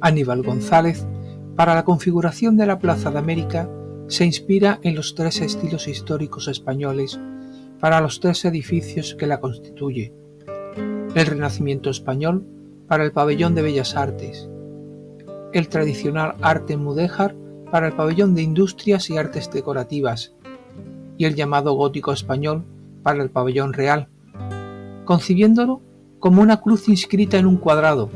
Aníbal González, para la configuración de la Plaza de América, se inspira en los tres estilos históricos españoles para los tres edificios que la constituye: el Renacimiento español para el pabellón de Bellas Artes, el tradicional arte mudéjar para el pabellón de Industrias y Artes Decorativas y el llamado gótico español para el pabellón real, concibiéndolo como una cruz inscrita en un cuadrado,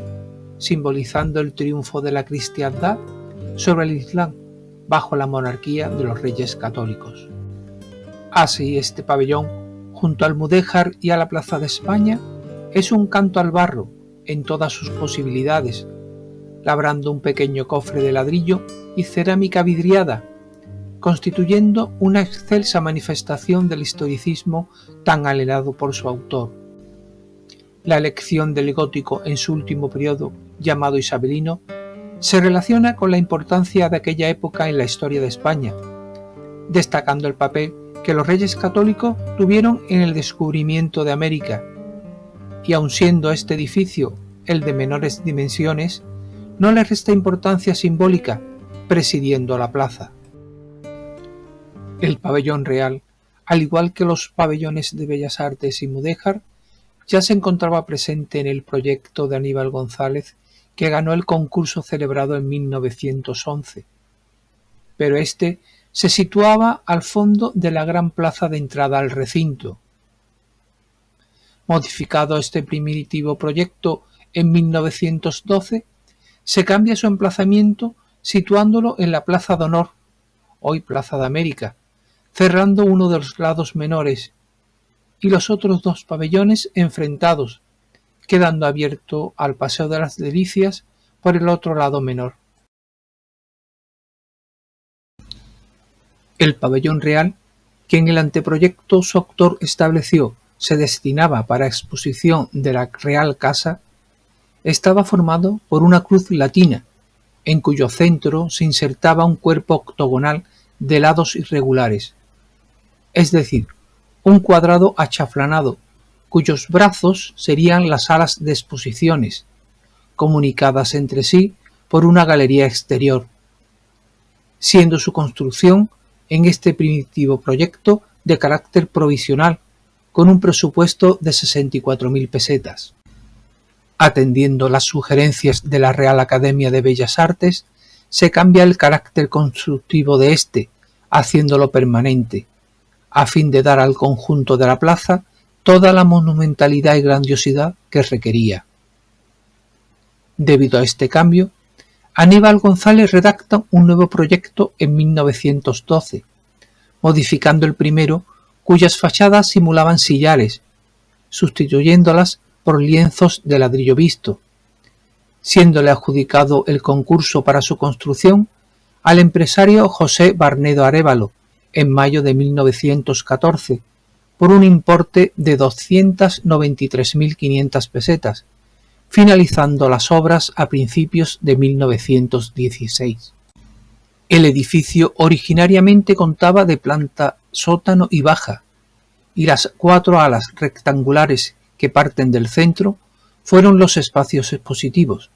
simbolizando el triunfo de la cristiandad sobre el Islam bajo la monarquía de los Reyes Católicos. Así, este pabellón, junto al mudéjar y a la Plaza de España, es un canto al barro en todas sus posibilidades, labrando un pequeño cofre de ladrillo y cerámica vidriada, constituyendo una excelsa manifestación del historicismo tan anhelado por su autor. La elección del gótico en su último periodo, llamado isabelino, se relaciona con la importancia de aquella época en la historia de España, destacando el papel que los Reyes Católicos tuvieron en el descubrimiento de América, y aun siendo este edificio el de menores dimensiones, no le resta importancia simbólica, presidiendo la plaza. El pabellón real, al igual que los pabellones de Bellas Artes y mudéjar, ya se encontraba presente en el proyecto de Aníbal González, que ganó el concurso celebrado en 1911, pero este se situaba al fondo de la gran plaza de entrada al recinto. Modificado este primitivo proyecto en 1912, se cambia su emplazamiento situándolo en la Plaza de Honor, hoy Plaza de América, cerrando uno de los lados menores y los otros dos pabellones enfrentados, quedando abierto al Paseo de las Delicias por el otro lado menor. El pabellón real, que en el anteproyecto su autor estableció se destinaba para exposición de la Real Casa, estaba formado por una cruz latina, en cuyo centro se insertaba un cuerpo octogonal de lados irregulares, es decir, un cuadrado achaflanado, cuyos brazos serían las salas de exposiciones, comunicadas entre sí por una galería exterior, siendo su construcción en este primitivo proyecto de carácter provisional, con un presupuesto de 64.000 pesetas. Atendiendo las sugerencias de la Real Academia de Bellas Artes, se cambia el carácter constructivo de este, haciéndolo permanente, a fin de dar al conjunto de la plaza toda la monumentalidad y grandiosidad que requería. Debido a este cambio, Aníbal González redacta un nuevo proyecto en 1912, modificando el primero, cuyas fachadas simulaban sillares, sustituyéndolas por lienzos de ladrillo visto, siéndole adjudicado el concurso para su construcción al empresario José Barnedo Arévalo en mayo de 1914, por un importe de 293.500 pesetas, finalizando las obras a principios de 1916. El edificio originariamente contaba de planta, sótano y baja, y las 4 alas rectangulares que parten del centro fueron los espacios expositivos.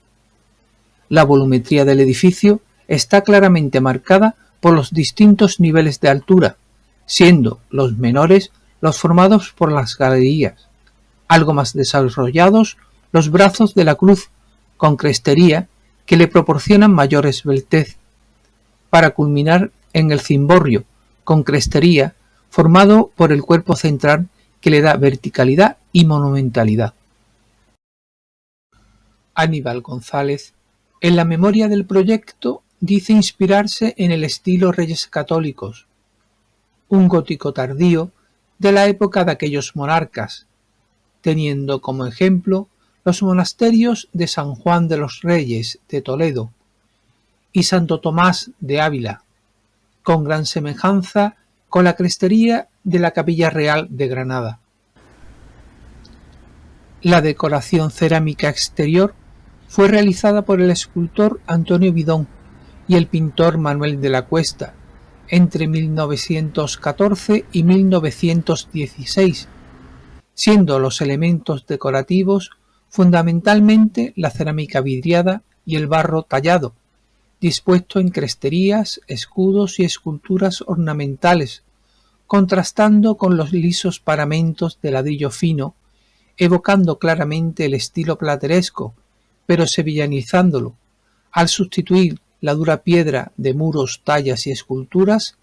La volumetría del edificio está claramente marcada por los distintos niveles de altura, siendo los menores los formados por las galerías, algo más desarrollados los brazos de la cruz, con crestería que le proporcionan mayor esbeltez, para culminar en el cimborrio, con crestería formado por el cuerpo central que le da verticalidad y monumentalidad. Aníbal González, en la memoria del proyecto, dice inspirarse en el estilo Reyes Católicos, un gótico tardío de la época de aquellos monarcas, teniendo como ejemplo los monasterios de San Juan de los Reyes de Toledo y Santo Tomás de Ávila, con gran semejanza con la crestería de la Capilla Real de Granada. La decoración cerámica exterior fue realizada por el escultor Antonio Bidón y el pintor Manuel de la Cuesta entre 1914 y 1916, siendo los elementos decorativos fundamentalmente la cerámica vidriada y el barro tallado, dispuesto en cresterías, escudos y esculturas ornamentales, contrastando con los lisos paramentos de ladrillo fino, evocando claramente el estilo plateresco, pero sevillanizándolo, al sustituir la dura piedra de muros, tallas y esculturas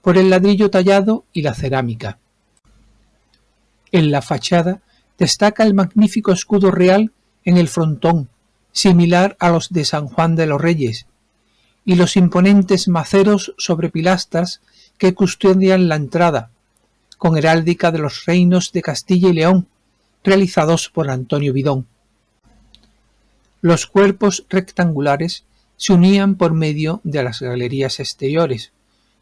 por el ladrillo tallado y la cerámica. En la fachada destaca el magnífico escudo real en el frontón, similar a los de San Juan de los Reyes, y los imponentes maceros sobre pilastras que custodian la entrada, con heráldica de los reinos de Castilla y León, realizados por Antonio Bidón. Los cuerpos rectangulares se unían por medio de las galerías exteriores,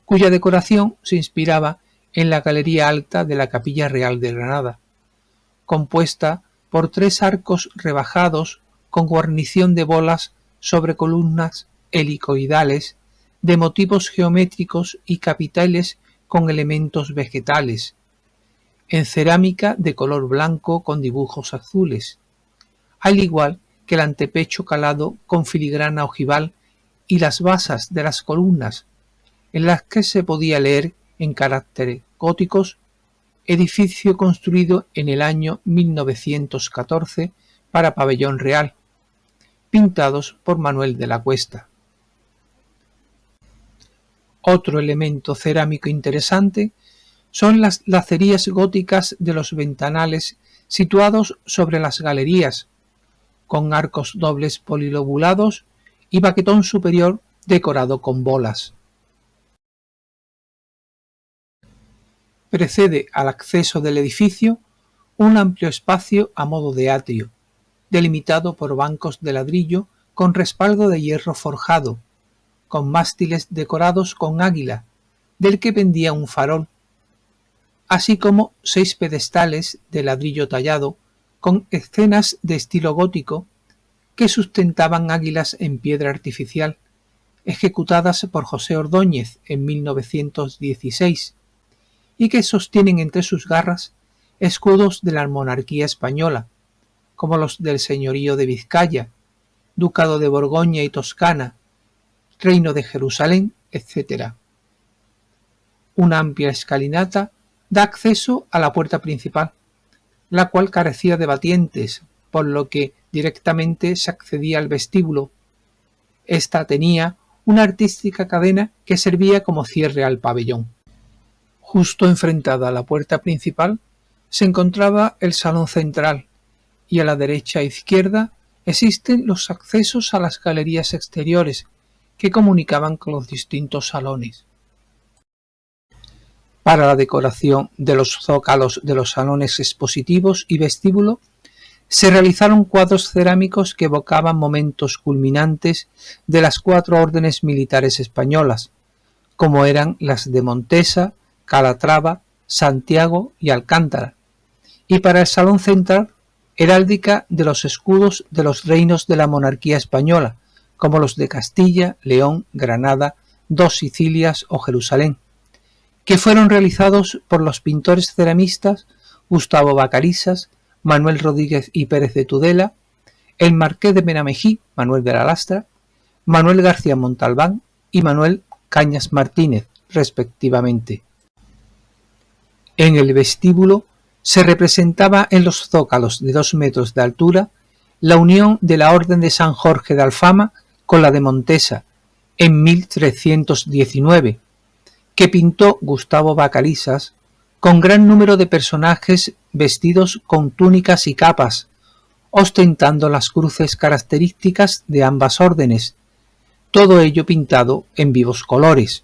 cuya decoración se inspiraba en la galería alta de la Capilla Real de Granada, compuesta por 3 arcos rebajados con guarnición de bolas sobre columnas helicoidales de motivos geométricos y capiteles con elementos vegetales, en cerámica de color blanco con dibujos azules, al igual que el antepecho calado con filigrana ojival y las basas de las columnas, en las que se podía leer en caracteres góticos: edificio construido en el año 1914 para pabellón real, pintados por Manuel de la Cuesta. Otro elemento cerámico interesante son las lacerías góticas de los ventanales situados sobre las galerías, con arcos dobles polilobulados y baquetón superior decorado con bolas. Precede al acceso del edificio un amplio espacio a modo de atrio, delimitado por bancos de ladrillo con respaldo de hierro forjado, con mástiles decorados con águila, del que pendía un farol, así como 6 pedestales de ladrillo tallado con escenas de estilo gótico que sustentaban águilas en piedra artificial, ejecutadas por José Ordóñez en 1916, y que sostienen entre sus garras escudos de la monarquía española, como los del señorío de Vizcaya, ducado de Borgoña y Toscana, reino de Jerusalén, etc. Una amplia escalinata da acceso a la puerta principal, la cual carecía de batientes, por lo que directamente se accedía al vestíbulo. Esta tenía una artística cadena que servía como cierre al pabellón. Justo enfrentada a la puerta principal se encontraba el salón central, y a la derecha e izquierda existen los accesos a las galerías exteriores que comunicaban con los distintos salones. Para la decoración de los zócalos de los salones expositivos y vestíbulo se realizaron cuadros cerámicos que evocaban momentos culminantes de las 4 órdenes militares españolas, como eran las de Montesa, Calatrava, Santiago y Alcántara, y para el salón central heráldica de los escudos de los reinos de la monarquía española, como los de Castilla, León, Granada, 2 Sicilias o Jerusalén, que fueron realizados por los pintores ceramistas Gustavo Vacarisas, Manuel Rodríguez y Pérez de Tudela, el marqués de Benamejí, Manuel de la Lastra, Manuel García Montalbán y Manuel Cañas Martínez, respectivamente. En el vestíbulo se representaba en los zócalos de 2 metros de altura la unión de la Orden de San Jorge de Alfama con la de Montesa en 1319, que pintó Gustavo Vacarisas, con gran número de personajes vestidos con túnicas y capas, ostentando las cruces características de ambas órdenes, todo ello pintado en vivos colores.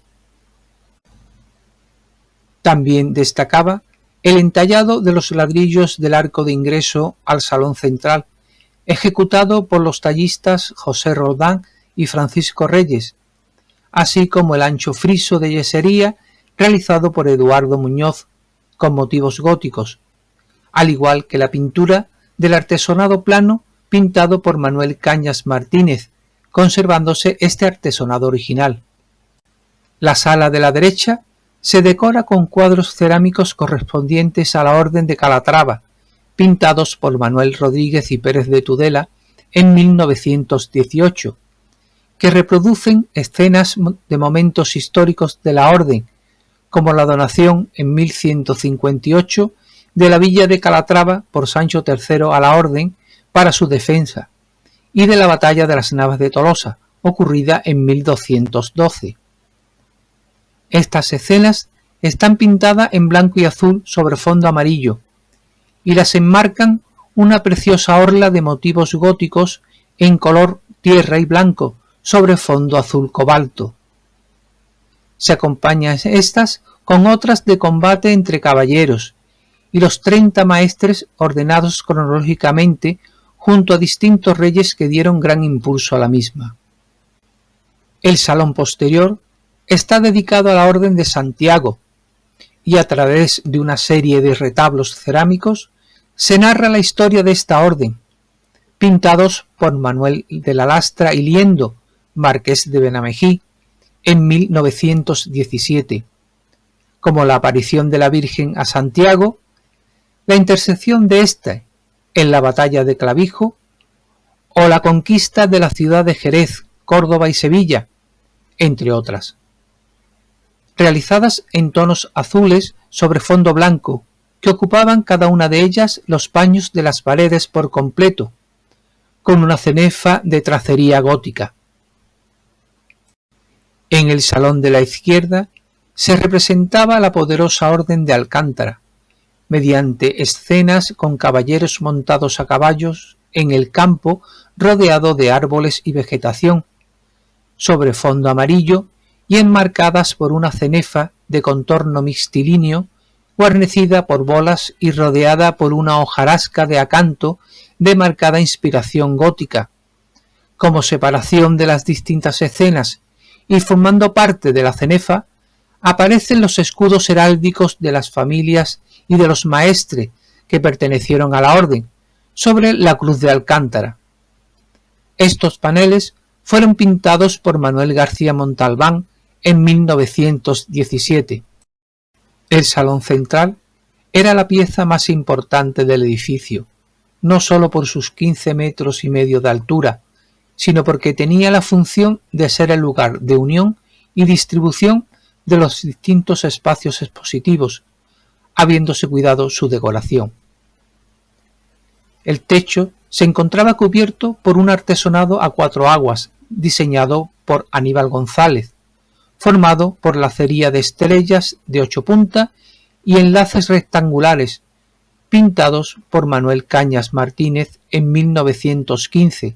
También destacaba el entallado de los ladrillos del arco de ingreso al salón central, ejecutado por los tallistas José Roldán y Francisco Reyes, así como el ancho friso de yesería realizado por Eduardo Muñoz, con motivos góticos, al igual que la pintura del artesonado plano pintado por Manuel Cañas Martínez, conservándose este artesonado original. La sala de la derecha se decora con cuadros cerámicos correspondientes a la Orden de Calatrava, pintados por Manuel Rodríguez y Pérez de Tudela en 1918, que reproducen escenas de momentos históricos de la Orden, como la donación en 1158 de la villa de Calatrava por Sancho III a la Orden para su defensa, y de la batalla de las Navas de Tolosa, ocurrida en 1212. Estas escenas están pintadas en blanco y azul sobre fondo amarillo, y las enmarcan una preciosa orla de motivos góticos en color tierra y blanco sobre fondo azul cobalto. Se acompañan estas con otras de combate entre caballeros y los 30 maestres ordenados cronológicamente junto a distintos reyes que dieron gran impulso a la misma. El salón posterior está dedicado a la Orden de Santiago y a través de una serie de retablos cerámicos se narra la historia de esta orden, pintados por Manuel de la Lastra y Liendo, marqués de Benamejí, en 1917, como la aparición de la Virgen a Santiago, la intersección de ésta en la batalla de Clavijo o la conquista de la ciudad de Jerez, Córdoba y Sevilla, entre otras. Realizadas en tonos azules sobre fondo blanco, que ocupaban cada una de ellas los paños de las paredes por completo, con una cenefa de tracería gótica. En el salón de la izquierda se representaba la poderosa Orden de Alcántara, mediante escenas con caballeros montados a caballos en el campo rodeado de árboles y vegetación, sobre fondo amarillo y enmarcadas por una cenefa de contorno mixtilíneo, guarnecida por bolas y rodeada por una hojarasca de acanto de marcada inspiración gótica. Como separación de las distintas escenas y formando parte de la cenefa, aparecen los escudos heráldicos de las familias y de los maestres que pertenecieron a la orden, sobre la cruz de Alcántara. Estos paneles fueron pintados por Manuel García Montalbán en 1917. El salón central era la pieza más importante del edificio, no sólo por sus 15 metros y medio de altura, sino porque tenía la función de ser el lugar de unión y distribución de los distintos espacios expositivos, habiéndose cuidado su decoración. El techo se encontraba cubierto por un artesonado a 4 aguas, diseñado por Aníbal González, formado por lacería de estrellas de 8 puntas y enlaces rectangulares, pintados por Manuel Cañas Martínez en 1915,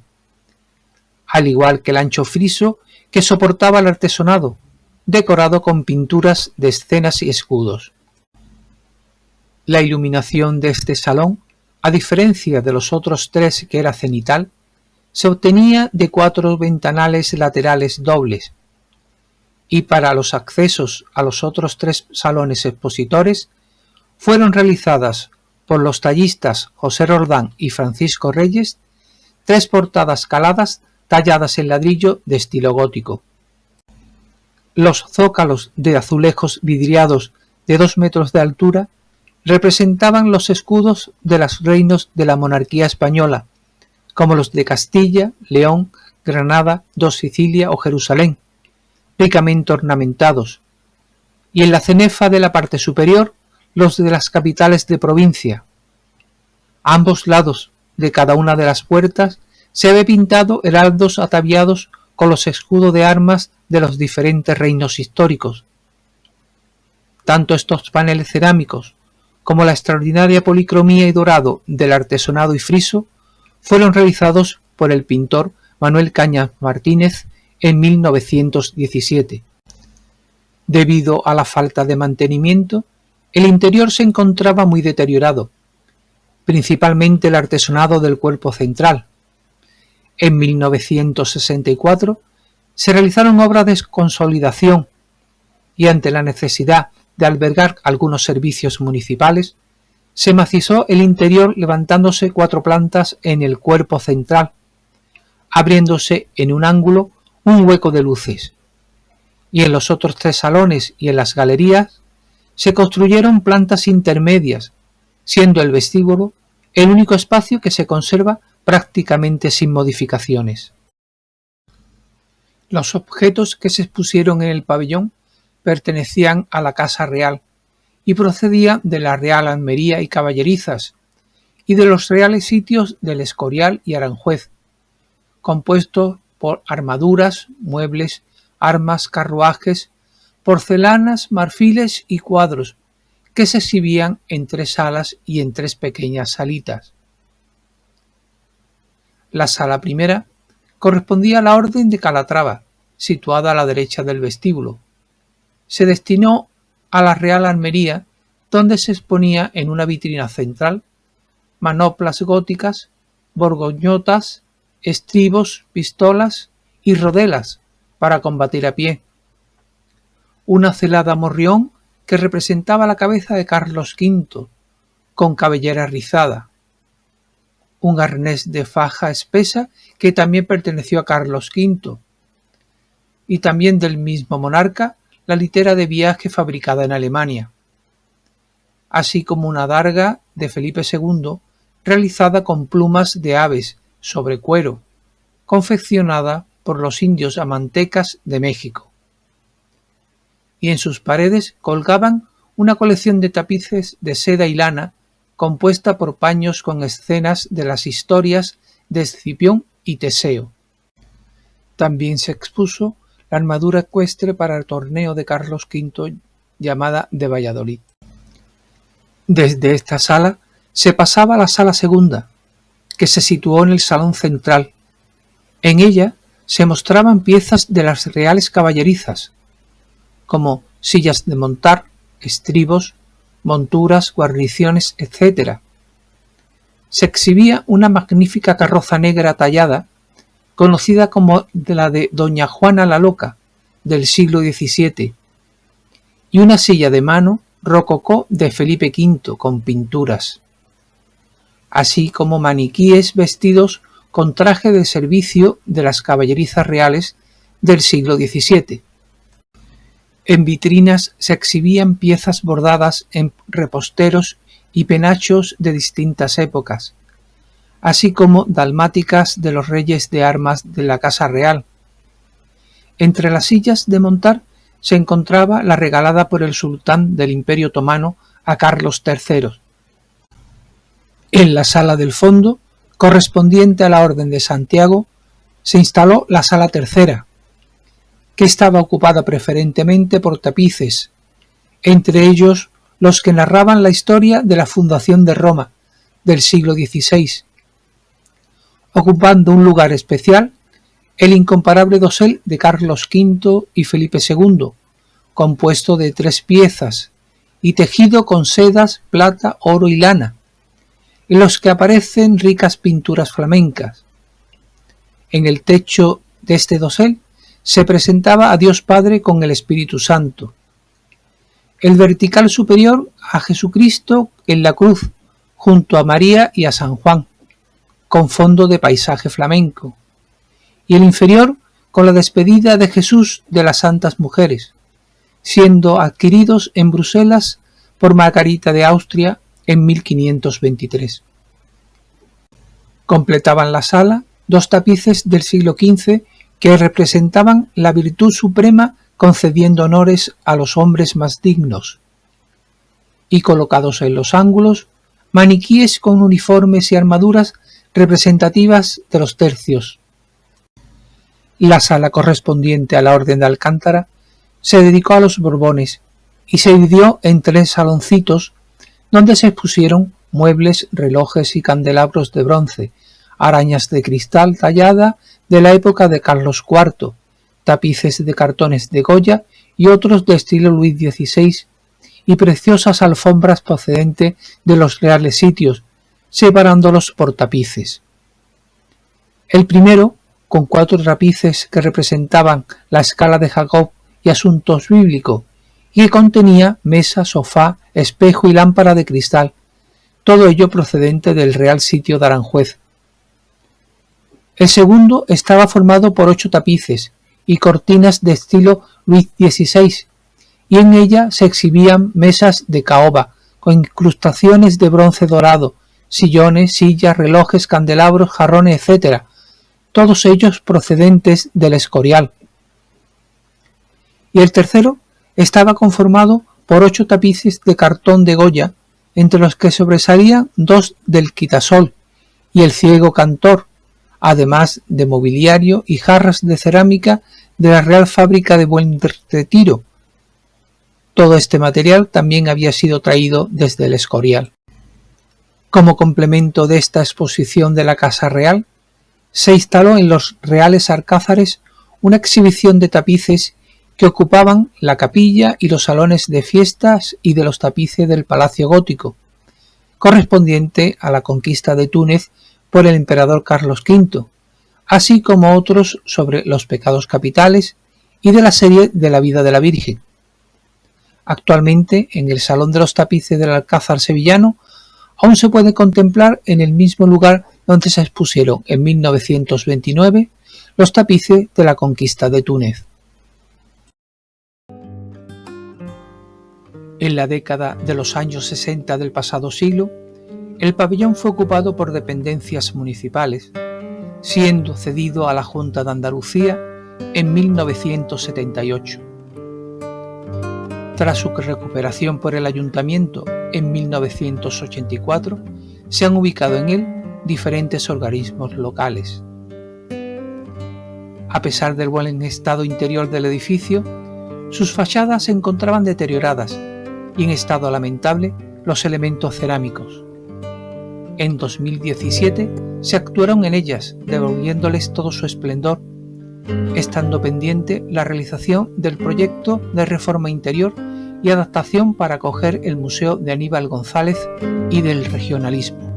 al igual que el ancho friso que soportaba el artesonado, decorado con pinturas de escenas y escudos. La iluminación de este salón, a diferencia de los otros 3 que era cenital, se obtenía de 4 ventanales laterales dobles, y para los accesos a los otros 3 salones expositores fueron realizadas por los tallistas José Roldán y Francisco Reyes 3 portadas caladas talladas en ladrillo de estilo gótico. Los zócalos de azulejos vidriados de 2 metros de altura representaban los escudos de los reinos de la monarquía española, como los de Castilla, León, Granada, Dos Sicilia o Jerusalén, ricamente ornamentados, y en la cenefa de la parte superior los de las capitales de provincia. A ambos lados de cada una de las puertas se ve pintado heraldos ataviados con los escudos de armas de los diferentes reinos históricos. Tanto estos paneles cerámicos como la extraordinaria policromía y dorado del artesonado y friso fueron realizados por el pintor Manuel Cañas Martínez en 1917. Debido a la falta de mantenimiento, el interior se encontraba muy deteriorado, principalmente el artesonado del cuerpo central. En 1964 se realizaron obras de consolidación y ante la necesidad de albergar algunos servicios municipales, se macizó el interior levantándose 4 plantas en el cuerpo central, abriéndose en un ángulo un hueco de luces, y en los otros 3 salones y en las galerías se construyeron plantas intermedias, siendo el vestíbulo el único espacio que se conserva prácticamente sin modificaciones. Los objetos que se expusieron en el pabellón pertenecían a la Casa Real y procedían de la Real Almería y Caballerizas y de los reales sitios del Escorial y Aranjuez, compuestos por armaduras, muebles, armas, carruajes, porcelanas, marfiles y cuadros, que se exhibían en 3 salas y en 3 pequeñas salitas. La sala primera correspondía a la Orden de Calatrava, situada a la derecha del vestíbulo. Se destinó a la Real Almería, donde se exponía en una vitrina central manoplas góticas, borgoñotas, estribos, pistolas y rodelas para combatir a pie. Una celada morrión que representaba la cabeza de Carlos V, con cabellera rizada. Un arnés de faja espesa que también perteneció a Carlos V, y también del mismo monarca la litera de viaje fabricada en Alemania, así como una adarga de Felipe II realizada con plumas de aves sobre cuero, confeccionada por los indios amantecas de México. Y en sus paredes colgaban una colección de tapices de seda y lana compuesta por paños con escenas de las historias de Escipión y Teseo. También se expuso la armadura ecuestre para el torneo de Carlos V llamada de Valladolid. Desde esta sala se pasaba a la sala segunda, que se situó en el salón central. En ella se mostraban piezas de las reales caballerizas, como sillas de montar, estribos, monturas, guarniciones, etc. Se exhibía una magnífica carroza negra tallada, conocida como la de Doña Juana la Loca, del siglo XVII, y una silla de mano rococó de Felipe V con pinturas, así como maniquíes vestidos con traje de servicio de las caballerizas reales del siglo XVII. En vitrinas se exhibían piezas bordadas en reposteros y penachos de distintas épocas, así como dalmáticas de los reyes de armas de la Casa Real. Entre las sillas de montar se encontraba la regalada por el sultán del Imperio Otomano a Carlos III. En la sala del fondo, correspondiente a la Orden de Santiago, se instaló la sala tercera, que estaba ocupada preferentemente por tapices, entre ellos los que narraban la historia de la fundación de Roma del siglo XVI, ocupando un lugar especial el incomparable dosel de Carlos V y Felipe II, compuesto de 3 piezas y tejido con sedas, plata, oro y lana, en los que aparecen ricas pinturas flamencas. En el techo de este dosel se presentaba a Dios Padre con el Espíritu Santo. El vertical superior a Jesucristo en la cruz, junto a María y a San Juan, con fondo de paisaje flamenco, y el inferior con la despedida de Jesús de las Santas Mujeres, siendo adquiridos en Bruselas por Margarita de Austria en 1523. Completaban la sala 2 tapices del siglo XV que representaban la virtud suprema concediendo honores a los hombres más dignos, y colocados en los ángulos maniquíes con uniformes y armaduras representativas de los tercios. La sala correspondiente a la Orden de Alcántara se dedicó a los Borbones y se dividió en 3 saloncitos donde se expusieron muebles, relojes y candelabros de bronce, arañas de cristal tallada de la época de Carlos IV, tapices de cartones de Goya y otros de estilo Luis XVI, y preciosas alfombras procedentes de los reales sitios, separándolos por tapices. El primero, con 4 tapices que representaban la escala de Jacob y asuntos bíblicos, y que contenía mesa, sofá, espejo y lámpara de cristal, todo ello procedente del Real Sitio de Aranjuez. El segundo estaba formado por 8 tapices y cortinas de estilo Luis XVI, y en ella se exhibían mesas de caoba con incrustaciones de bronce dorado, sillones, sillas, relojes, candelabros, jarrones, etc., todos ellos procedentes del Escorial. Y el tercero estaba conformado por 8 tapices de cartón de Goya, entre los que sobresalían 2 del quitasol y el ciego cantor, además de mobiliario y jarras de cerámica de la Real Fábrica de Buen Retiro. Todo este material también había sido traído desde el Escorial. Como complemento de esta exposición de la Casa Real, se instaló en los Reales Alcázares una exhibición de tapices que ocupaban la capilla y los salones de fiestas y de los tapices del Palacio Gótico, correspondiente a la conquista de Túnez por el emperador Carlos V, así como otros sobre los pecados capitales y de la serie de la vida de la Virgen. Actualmente, en el Salón de los Tapices del Alcázar sevillano, aún se puede contemplar en el mismo lugar donde se expusieron en 1929 los tapices de la conquista de Túnez. En la década de los años 60 del pasado siglo, el pabellón fue ocupado por dependencias municipales, siendo cedido a la Junta de Andalucía en 1978. Tras su recuperación por el Ayuntamiento en 1984, se han ubicado en él diferentes organismos locales. A pesar del buen estado interior del edificio, sus fachadas se encontraban deterioradas y en estado lamentable los elementos cerámicos. En 2017 se actuaron en ellas, devolviéndoles todo su esplendor, estando pendiente la realización del proyecto de reforma interior y adaptación para acoger el Museo de Aníbal González y del Regionalismo.